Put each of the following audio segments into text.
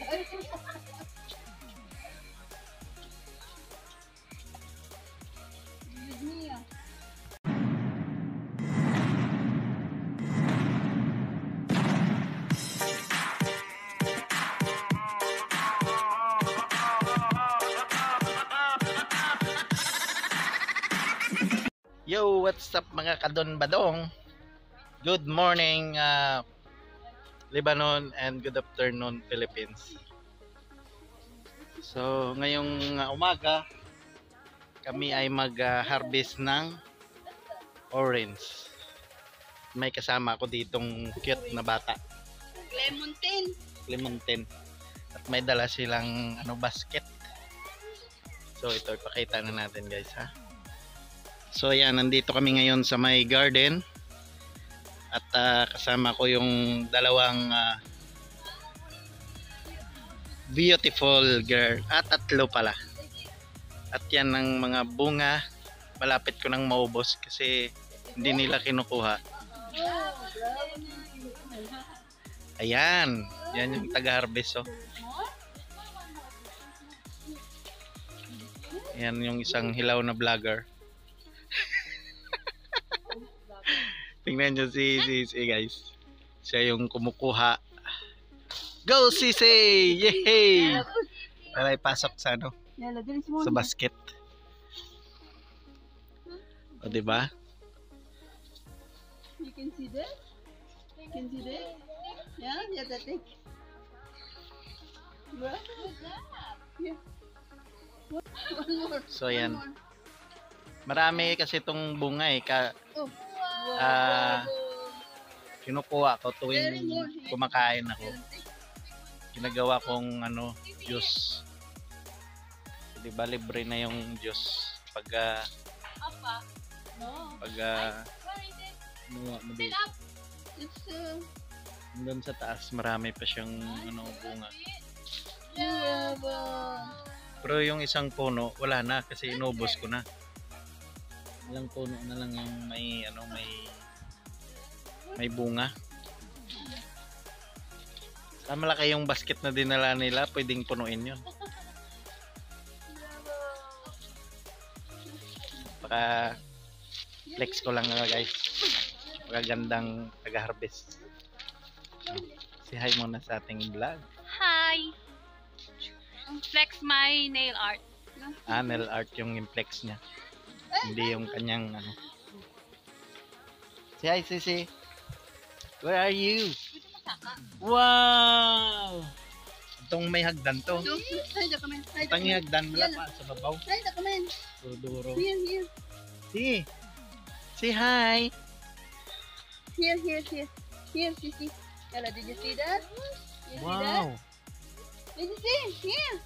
Yo, what's up mga kadon badong? Good morning Lebanon and good afternoon Philippines. So ngayong umaga kami ay mag-harvest ng orange. May kasama ako ditong cute na bata. Clementine. At may dala silang basket. So ito ipakita na natin guys ha. So ayan, nandito kami ngayon sa may garden at kasama ko yung dalawang beautiful girl at tatlo pala. At yan ang mga bunga, malapit ko nang maubos kasi hindi nila kinukuha. Ayan, yan yung taga-harvest oh. Ayan yung isang hilaw na vlogger. Tingnan nyo si guys. Siya yung kumukuha. Go Sisi! Yay! Para ipasok sa sa basket. O diba? You can see that? You can see that? Yeah, that thing. Yeah. One more. So yan. Marami kasi itong bunga eh. Kinukuha ko tuwing kumakain ako. Ginagawa kong juice. So, diba libre na yung juice pag hanggang sa taas marami pa siyang bunga. Pero yung isang puno wala na kasi inubos ko na. Ilang puno na lang yung may bunga. Malaki yung basket na dinala nila, pwedeng punuin yun. Baka flex ko lang guys. Magagandang taga-harvest. Say hi muna sa ating vlog. Hi! Flex my nail art. Nail art yung flex niya. Hindi yung kanyang Say hi Sisi. Where are you? Wow! Itong may hagdan to. Itong may hagdan wala pa sa babaw. Duro. Here. Si. Say hi. Here, Sisi. Yalla, did you see that? Wow. Did you see? Here.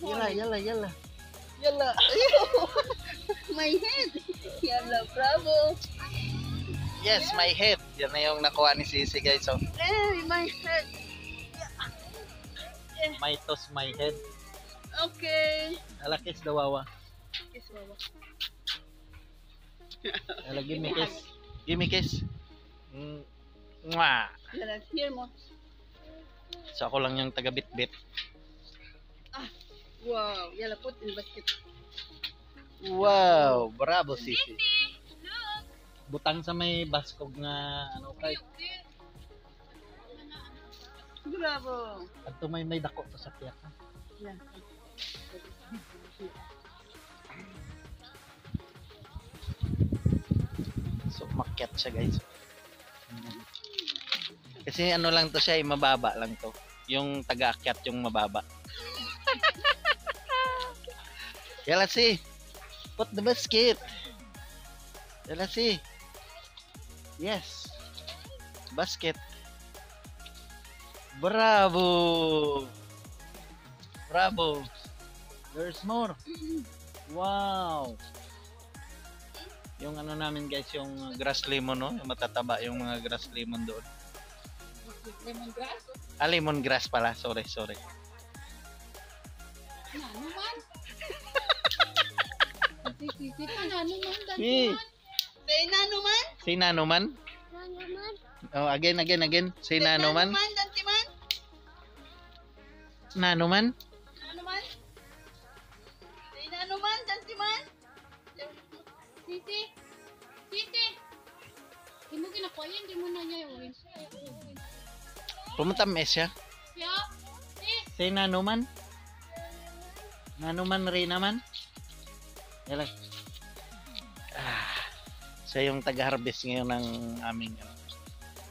Yalla. Yalla. My head. Yalla, bravo. Yes, my head. Yan na yung nakuha ni Sisi guys. So, Hey, my head. my toss my head. Okay. Alakis dawawa. Kiss, Wawa. Give me kiss. Give me kiss. Mwah. Yalla, here mo. So ako lang yung taga-bit-bit. Wow. Yalla, put in basket. Wow, bravo Sisi. Butang sa may baskog nga kay. Bravo. At may dako to sa piyak. Yeah. So makyat siya guys. Kasi lang to siya, mababa lang to. Yung taga-akyat yung mababa. Yala si. Put the basket. Yala si. Yes. Basket. Bravo. There's more. Wow. Yung namin guys, yung grass lemon yung matataba yung mga grass lemon doon. Lemongrass? Lemongrass pala. Sorry. Nanuman? Sisi pa nanuman. Si. Say nanuman? Si Nanuman? Oh, again. Say nano man. Danti man. Nano man. Nano man. Say nano man, danti man. Titi. Titi. Di mo ginakuha yan, di mo na niya yung Pumunta mes siya. Ya. Say nano man. Nano man rin naman. Yan lang. Siya yung taga-harvest ngayon ng aming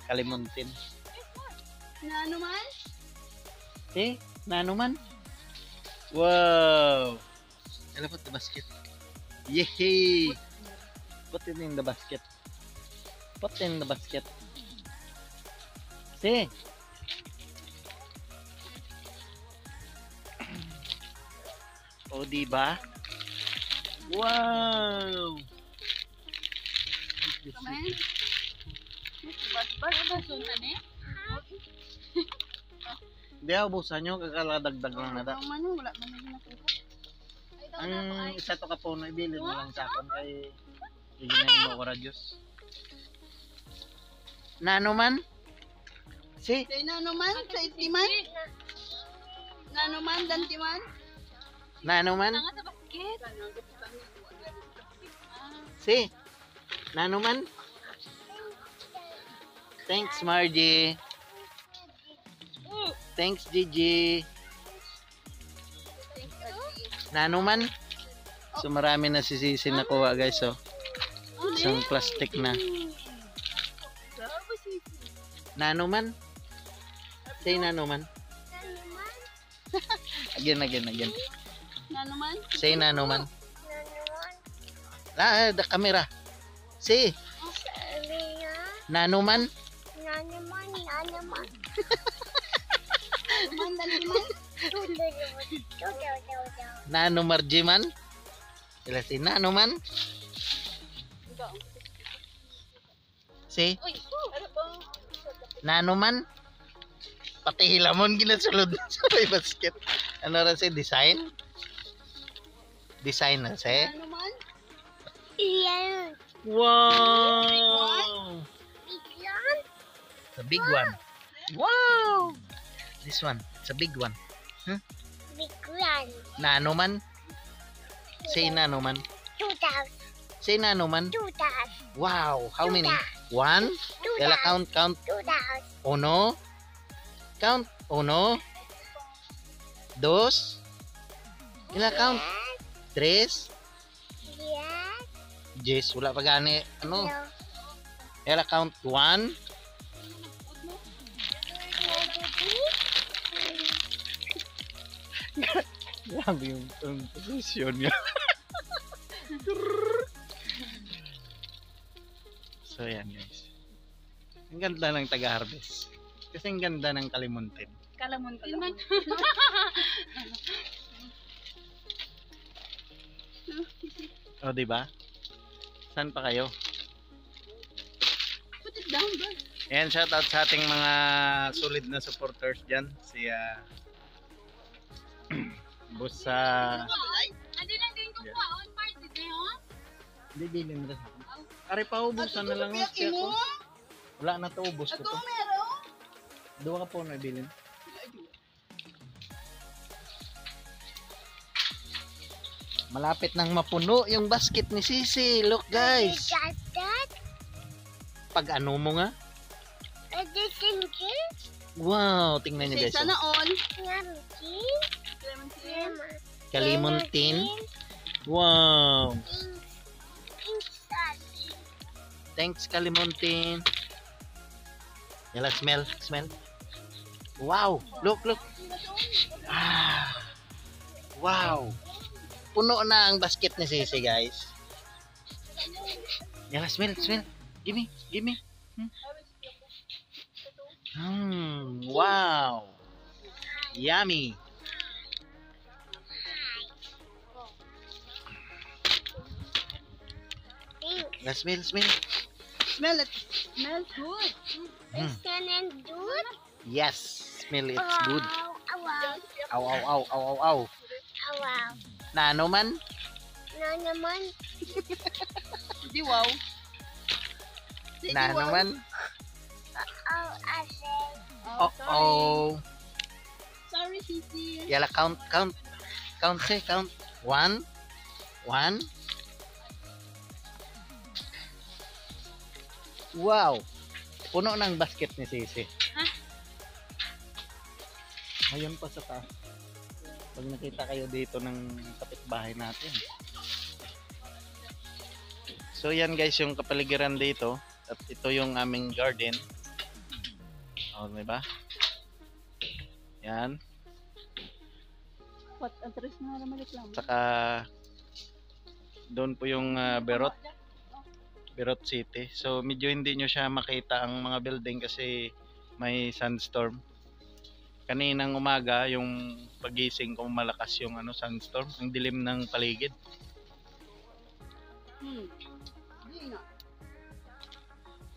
kalimuntin. Nano man. See? Nano man. Wow! Alam mo, the basket. Yehey! Put it in the basket. Put it in the basket. See? O, diba? Wow! Kamen. Bas. Sunta ni. Hindi, ubusan nyo. Kakaladagdag lang na da. Ang mano, wala man na nakuha. Ang isa to kapuno, ibilin mo lang sa akin kay Iginayin mo ko radyos. Nano man? Si? Say nano man, say timan. Nano man, danti man. Nano man? Tanga sa basket. Si? Nano man? Thanks, Margie. Thanks, Gigi. Nano man? So marami na sisisi nakuha guys. So, isang plastic na. Nano man? Say nano man. Again. Nano man. Say nano man. The camera. Say. Nano man. Man, danti man. Nano Margie man. Sila si Nano man. Si Nano man. Pati hilamon ginasulod sa may basket. Ano rin si design? Design na si? Nano man. Wow! The big one. Wow! This one. It's a big one. Huh? Nano man. Say nano man. Say nano man. Wow! How many? One? Yala count. Uno. Count. Uno. Dos. Yala count. Tres. Yes, wala pa gani. Ano? Yala count. One. Grabe yung posisyon niya. So yan guys. Ang ganda ng taga-harvest. Kasi ang ganda ng kalimuntin. Kalamuntin man. O diba? Saan pa kayo? Put it down, bro. Ayan, shoutout sa ating mga solid na supporters dyan. Si Boss Andi lang din ko pa on party day ho. Hindi bilin na sa akin. Ari pa ubusan na lang siya ko. Wala na to, ubos ko Ato to. meron. Dua ka po na bilin. Malapit nang mapuno yung basket ni Sisi. Look guys. Pag ano mo nga? Wow, tingnan niyo Say guys. sana on. Kalimuntin. Wow. Thanks Kalimuntin. Yala, smell. Wow, look. Ah. Wow. Puno na ang basket ni Sisi, guys. Yala, smell. Give me. Wow. Yummy. Yala, smell. Smell it. Smells good. Yes, smell it's good. Aw. Nano man? Di wow. Say di Nano wow. man? Oh, oh. Sorry, Sisi. Yala, count. Count, say, count. 1. 1. Wow. Puno ng basket ni Sisi. Ayun pa sa taas. Pag nakita kayo dito ng kapitbahay natin. So yan guys yung kapaligiran dito. At ito yung aming garden. O, diba? Yan. What address na naman reklamo? Saka doon po yung Berot City. So medyo hindi nyo siya makita ang mga building kasi may sandstorm. Kaninang umaga yung pagising ko malakas yung sandstorm, ang dilim ng paligid. Di na.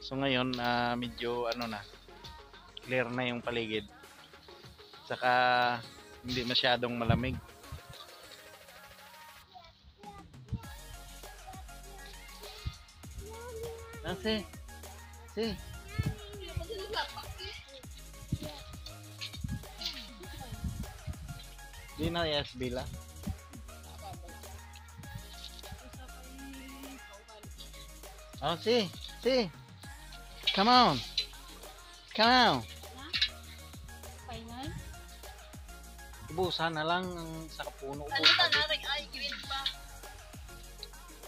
So ngayon medyo na clear na yung paligid. Saka hindi masyadong malamig. Si. Di na SB la. Oh, si. Come on. Final? Ubusan na lang ang sa kapuno. Ano ta naring ay green pa?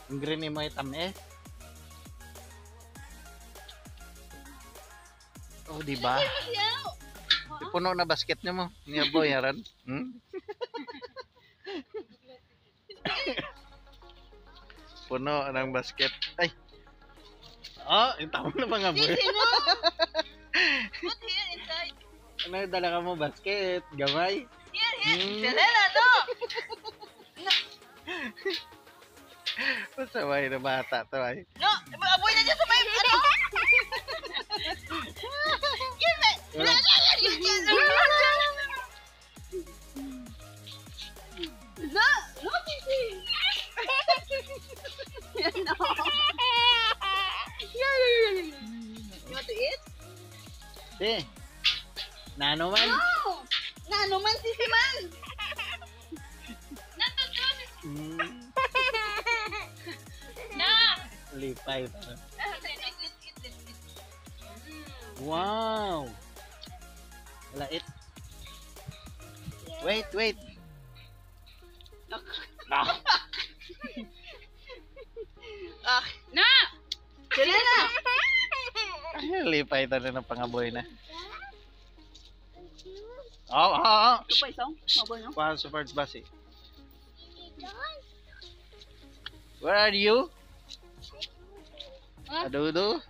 Ang green mo tamis. Oh, di ba? Puno na basket niyo mo. Niya boy yaran. Puno ng basket. Ay. Oh, yung tama na mga boy. Sino? Put here inside. Ano dala ka mo basket? Gamay? Here. Selena, no! Masaway na bata to ay. No! Aboy na dyan sa may... Ano? Give it! Wala. No! No, Sisi! No! You want to eat? Si. Nano man. No! Nano man, Sisi man! Na! Lipay. Eat. Wow. Lait. Wait. Ah, Na! Selena! Lipay na ng pangaboy na. Oh. Tupay song? Maboy, no? Kuha sa first bus eh. Where are you? Adudo?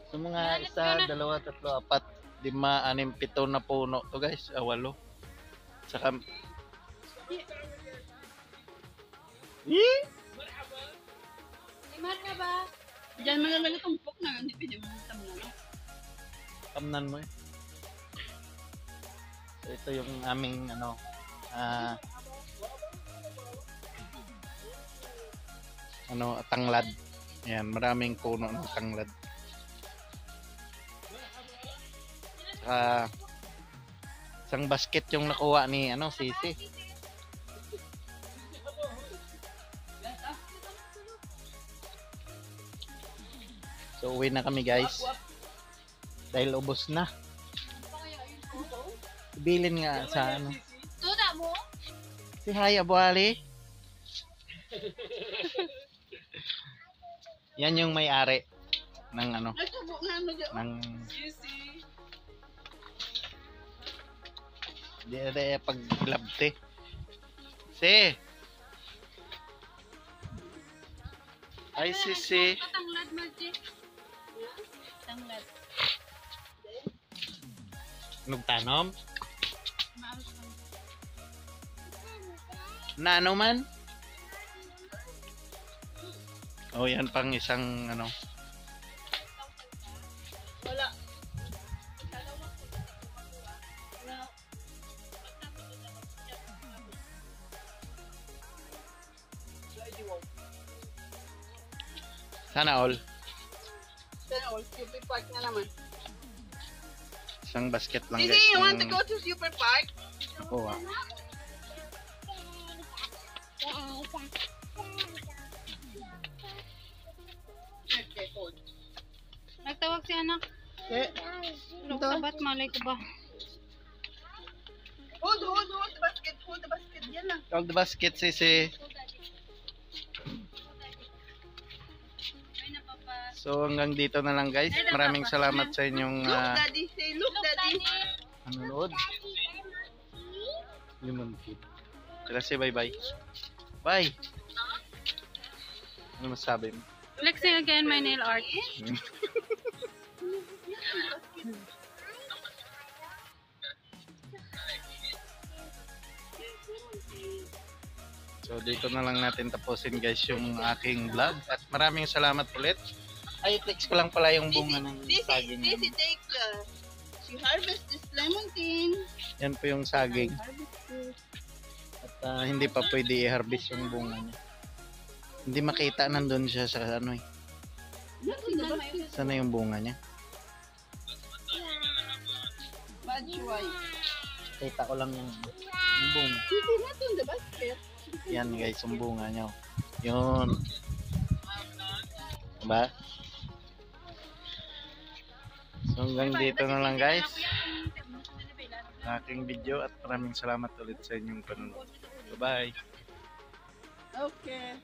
So mga isa, dalawa, tatlo, apat, 5, 6, 7 na puno to guys. 8. Saka Limar ka ba? Diyan mo na lang tumpok na. Hindi pwede mo tamnan, no? tamnan mo eh. So, ito yung aming tanglad. Ayan, maraming puno ng tanglad. Saka isang basket yung nakuha ni Sisi. So uwi na kami guys. Dahil ubos na. Bilin nga sa Tuna mo? Si Hay Abuali. Yan yung may-ari ng Ay, subok na ano dyan. ng di paglabte. Si. Ay Sisi. Tanglad, Margie. Tanglad. Nagtanom? Maawas lang. Nano man? Oh, yan pang isang Wala. Sana all. Sana all. QB Park na naman. Isang basket lang Sisi, guys. you want to yung go to Super Park? nakuha. Okay, hold. Nagtawag si anak. Okay. Ano ka ba't malay ko ba? Hold the basket. Hold the basket. Yan lang. Hold the basket, Sisi. So hanggang dito na lang guys. Maraming salamat sa inyong Look, Daddy. Say, look, Daddy. nanonood. Lemon kid. Kasi bye-bye. Bye! Ano masabi mo? Flexing again my nail art. So dito na lang natin tapusin guys yung aking vlog. At maraming salamat ulit. Ay, text ko lang pala yung bunga ng saging. Sisi, take she harvest this lemon thing. Yan po yung saging. Harvest this. At hindi pa pwede i-harvest yung bunga niya. Hindi makita, nandun siya sa ano eh. Look in the basket. Sana yung bunga niya. Bad choice. Kita ko lang yung bunga. Sisi, not on the basket. Yan guys, yung bunga niya. Yun. Diba? So hanggang dito na lang guys. Ang aking video at maraming salamat ulit sa inyong panonood. Bye-bye. Okay.